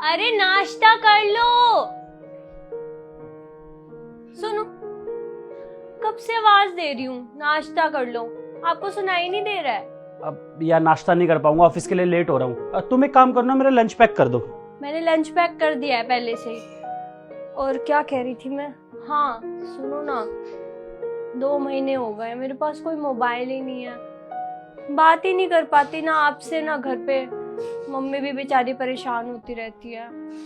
अरे नाश्ता कर लो। सुनो, कब से आवाज दे रही हूँ नाश्ता कर लो, आपको सुनाई नहीं दे रहा है? अब यार नाश्ता नहीं कर पाऊंगा, ऑफिस के लिए लेट हो रहा हूँ। तुम एक काम करना, मेरा लंच पैक कर दो। मैंने लंच पैक कर दिया है पहले से ही। और क्या कह रही थी मैं, हाँ सुनो ना, 2 महीने हो गए मेरे पास कोई मोबाइल ही नहीं है, बात ही नहीं कर पाती ना आपसे ना घर पे। मम्मी भी बेचारी परेशान होती रहती है,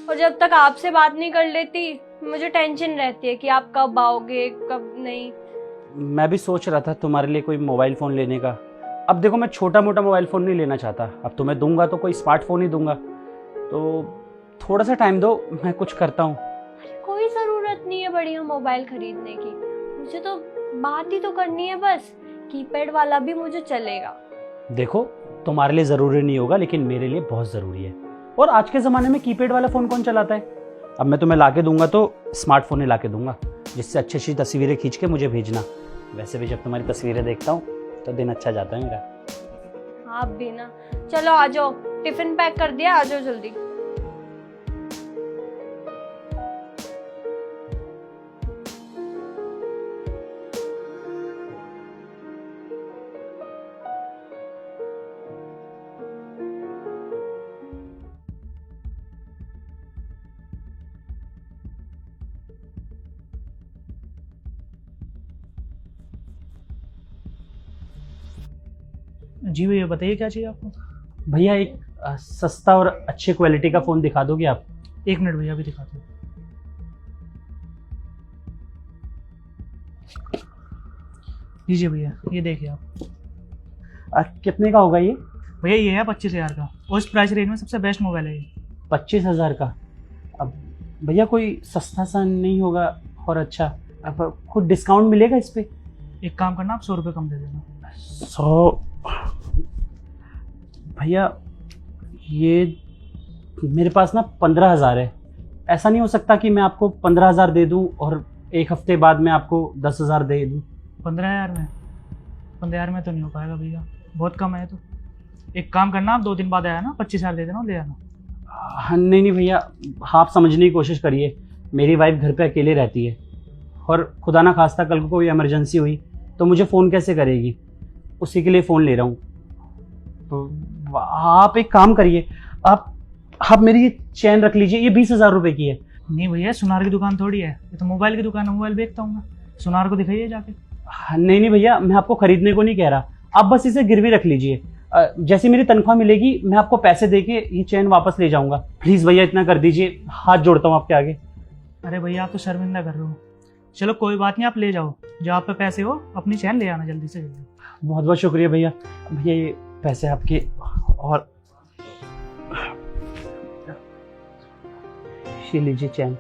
और जब तक आपसे बात नहीं कर लेती मुझे टेंशन रहती है कि आप कब आओगे कब नहीं। मैं भी सोच रहा था तुम्हारे लिए कोई मोबाइल फ़ोन लेने का। अब देखो, मैं छोटा मोटा मोबाइल फ़ोन नहीं लेना चाहता। अब तुम्हें दूंगा तो कोई स्मार्टफोन ही दूंगा। तो थोड़ा सा टाइम दो, मैं कुछ करता हूँ। कोई ज़रूरत नहीं है बढ़िया मोबाइल खरीदने की, मुझे तो बात ही तो करनी है बस। कीपैड वाला भी मुझे चलेगा। देखो, तुम्हारे लिए ज़रूरी नहीं होगा, लेकिन मेरे लिए बहुत ज़रूरी है। और आज के ज़माने में कीपैड वाला फ़ोन कौन चलाता है? अब मैं तुम्हें ला के दूंगा तो स्मार्टफोन ही ला के दूंगा, जिससे अच्छी अच्छी तस्वीरें खींच के मुझे भेजना। वैसे भी जब तुम्हारी तस्वीरें देखता हूँ तो दिन अच्छा जाता है मेरा। आप भी ना। चलो आ जाओ, टिफिन पैक कर दिया, आ जाओ जल्दी। जी भैया बताइए क्या चाहिए आपको। भैया एक सस्ता और अच्छे क्वालिटी का फ़ोन दिखा दोगे आप? 1 मिनट भैया, अभी दिखाते हैं। लीजिए भैया, ये देखिए आप। कितने का होगा ये? भैया ये है 25,000 का, और इस प्राइस रेंज में सबसे बेस्ट मोबाइल है ये। 25,000 का? अब भैया कोई सस्ता सा नहीं होगा और अच्छा? अब कुछ डिस्काउंट मिलेगा इस पे? एक काम करना, आप 100 रुपये कम दे देना। 100? भैया ये मेरे पास ना 15,000 है। ऐसा नहीं हो सकता कि मैं आपको 15,000 दे दूं और एक हफ्ते बाद मैं आपको 10,000 दे दूं? 15,000 में? 15,000 में तो नहीं हो पाएगा भैया, बहुत कम है। तो एक काम करना, आप 2 दिन बाद आया ना, 25,000 दे देना और ले आना। हाँ नहीं नहीं भैया, आप समझने की कोशिश करिए। मेरी वाइफ घर पे अकेले रहती है, और खुदा ना खास्ता कल को कोई इमरजेंसी हुई तो मुझे फ़ोन कैसे करेगी? उसी के लिए फ़ोन ले रहा हूँ। तो आप एक काम करिए, आप मेरी ये चैन रख लीजिए, ये 20,000 रुपये की है। नहीं भैया, सुनार की दुकान थोड़ी है, ये तो मोबाइल की दुकान है, मोबाइल बेचता हूँ मैं। सुनार को दिखाइए जाके। नहीं नहीं भैया, मैं आपको खरीदने को नहीं कह रहा, आप बस इसे गिरवी रख लीजिए। जैसे मेरी तनख्वाह मिलेगी मैं आपको पैसे देके ये चैन वापस ले जाऊंगा। प्लीज़ भैया इतना कर दीजिए, हाथ जोड़ता हूँ आपके आगे। अरे भैया, आप तो शर्मिंदा कर रहे हो। चलो कोई बात नहीं, आप ले जाओ, जो आप पे पैसे हो अपनी चैन ले आना जल्दी से जल्दी। बहुत बहुत शुक्रिया भैया। भैया ये पैसे आपके, और ये लीजिए चैन।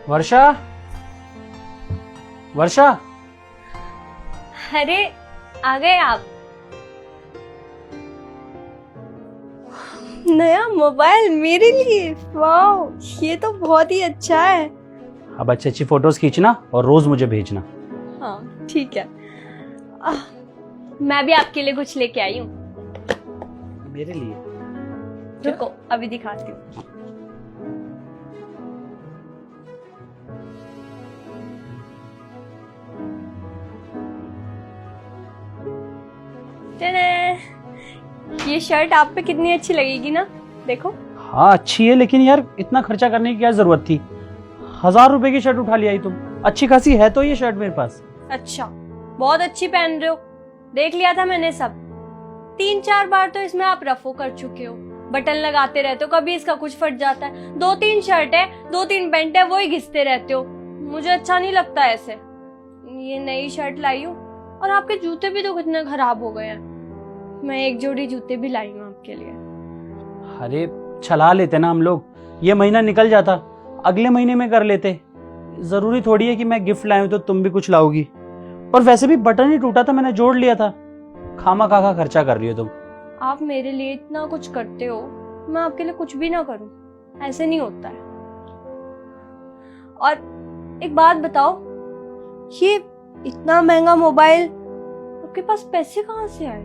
वर्षा, वर्षा। अरे आ गए आप। नया मोबाइल मेरे लिए, वाह ये तो बहुत ही अच्छा है। अब अच्छी अच्छी फोटोज खींचना और रोज मुझे भेजना। हाँ ठीक है। मैं भी आपके लिए कुछ लेके आई हूँ। मेरे लिए? रुको अभी दिखाती हूँ। ये शर्ट आप पे कितनी अच्छी लगेगी ना, देखो। हाँ अच्छी है, लेकिन यार इतना खर्चा करने की क्या जरूरत थी? 1,000 रुपए की शर्ट उठा लिया तुम। अच्छी खासी है तो ये शर्ट मेरे पास। अच्छा, बहुत अच्छी पहन रहे हो, देख लिया था मैंने सब। 3-4 बार तो इसमें आप रफो कर चुके हो, बटन लगाते रहते हो, कभी इसका कुछ फट जाता है। 2-3 शर्ट है, 2-3 पैंट है, वो ही घिसते रहते हो। मुझे अच्छा नहीं लगता ऐसे। ये नई शर्ट लाई हूँ, और आपके जूते भी तो कितने खराब हो गए हैं। मैं एक जोड़ी जूते भी लाई हूँ आपके लिए। अरे चला लेते ना हम लोग, ये महीना निकल जाता, अगले महीने में कर लेते। जरूरी थोड़ी है कि मैं गिफ्ट लाऊं तो तुम भी कुछ लाओगी। और वैसे भी बटन ही टूटा था, मैंने जोड़ लिया था। खामा खाका खर्चा कर रही हो तुम। आप मेरे लिए इतना कुछ करते हो, मैं आपके लिए कुछ भी ना करूं, ऐसे नहीं होता है। और एक बात बताओ, ये इतना महंगा मोबाइल, आपके पास पैसे कहाँ से आए?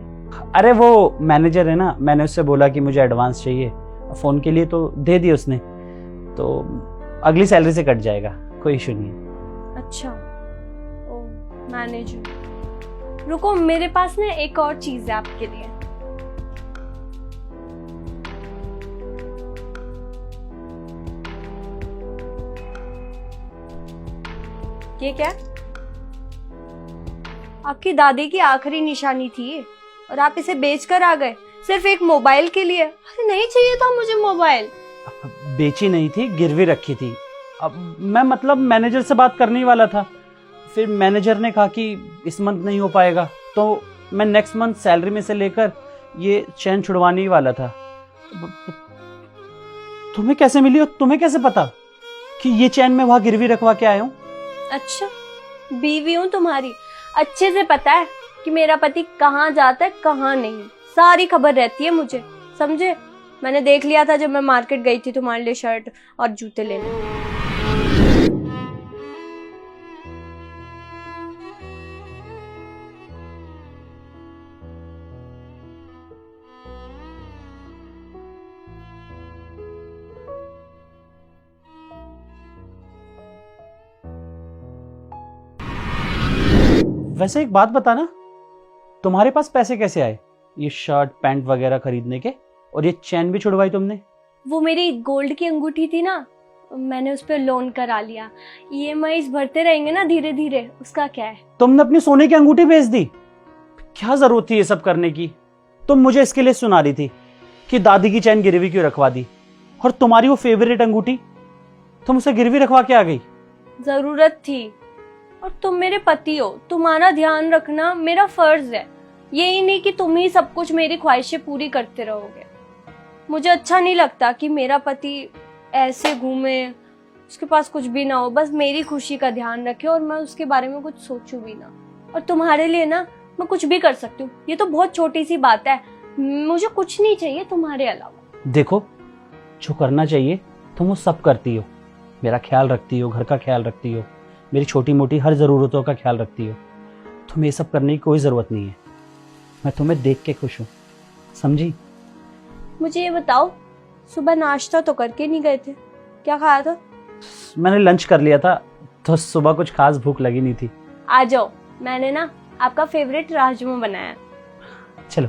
अरे वो मैनेजर है ना, मैंने उससे बोला कि मुझे एडवांस चाहिए फ़ोन के लिए, तो दे दिया उसने, तो अगली सैलरी से कट जाएगा, कोई इशू नहीं है। अच्छा, ओ मैनेजर। रुको, मेरे पास ना एक और चीज है आपके लिए। ये क्या? आपकी दादी की आखिरी निशानी थी ये, और आप इसे बेचकर आ गए सिर्फ एक मोबाइल के लिए। अरे नहीं चाहिए था मुझे मोबाइल। बेची नहीं थी, गिरवी रखी थी। अब मैं मतलब मैनेजर से बात करने ही वाला था, फिर मैनेजर ने कहा कि इस मंथ नहीं हो पाएगा, तो मैं नेक्स्ट मंथ सैलरी में से लेकर ये चैन छुड़वाने ही वाला था। तुम्हें कैसे मिली और तुम्हें कैसे पता कि ये चैन मैं वहां गिरवी रखवा के आया हूँ? अच्छा, बीवी हूँ तुम्हारी, अच्छे से पता है कि मेरा पति कहाँ जाता है कहाँ नहीं, सारी खबर रहती है मुझे, समझे? मैंने देख लिया था जब मैं मार्केट गई थी तुम्हारे लिए शर्ट और जूते लेने। वैसे एक बात बताना, तुम्हारे पास पैसे कैसे आए ये शर्ट पैंट वगैरह खरीदने के, और ये चैन भी छुड़वाई तुमने? वो मेरी गोल्ड की अंगूठी थी ना, मैंने उस पर लोन करा लिया। EMIs भरते रहेंगे ना धीरे धीरे, उसका क्या है। तुमने अपनी सोने की अंगूठी बेच दी? क्या जरूरत थी ये सब करने की? तुम मुझे इसके लिए सुना रही थी कि दादी की चैन गिरवी क्यों रखवा दी, और तुम्हारी वो फेवरेट अंगूठी तुम उसे गिरवी रखवा के आ गई। जरूरत थी, और तुम मेरे पति हो, तुम्हारा ध्यान रखना मेरा फर्ज है। यही नहीं कि तुम ही सब कुछ मेरी ख्वाहिशें पूरी करते रहोगे। मुझे अच्छा नहीं लगता कि मेरा पति ऐसे घूमे, उसके पास कुछ भी ना हो, बस मेरी खुशी का ध्यान रखे और मैं उसके बारे में कुछ सोचूं भी ना। और तुम्हारे लिए ना मैं कुछ भी कर सकती हूँ, ये तो बहुत छोटी सी बात है। मुझे कुछ नहीं चाहिए तुम्हारे अलावा। देखो, जो करना चाहिए तुम वो सब करती हो, मेरा ख्याल रखती हो, घर का ख्याल रखती हो, मेरी छोटी मोटी हर ज़रूरतों का ख्याल रखती हो। तुम्हें ये सब करने की कोई ज़रूरत नहीं है। मैं तुम्हें देख के खुश हूँ, समझी? मुझे ये बताओ, सुबह नाश्ता तो करके नहीं गए थे, क्या खाया था? मैंने लंच कर लिया था, तो सुबह कुछ खास भूख लगी नहीं थी। आ जाओ, मैंने ना आपका फेवरेट राजमा बनाया। चलो।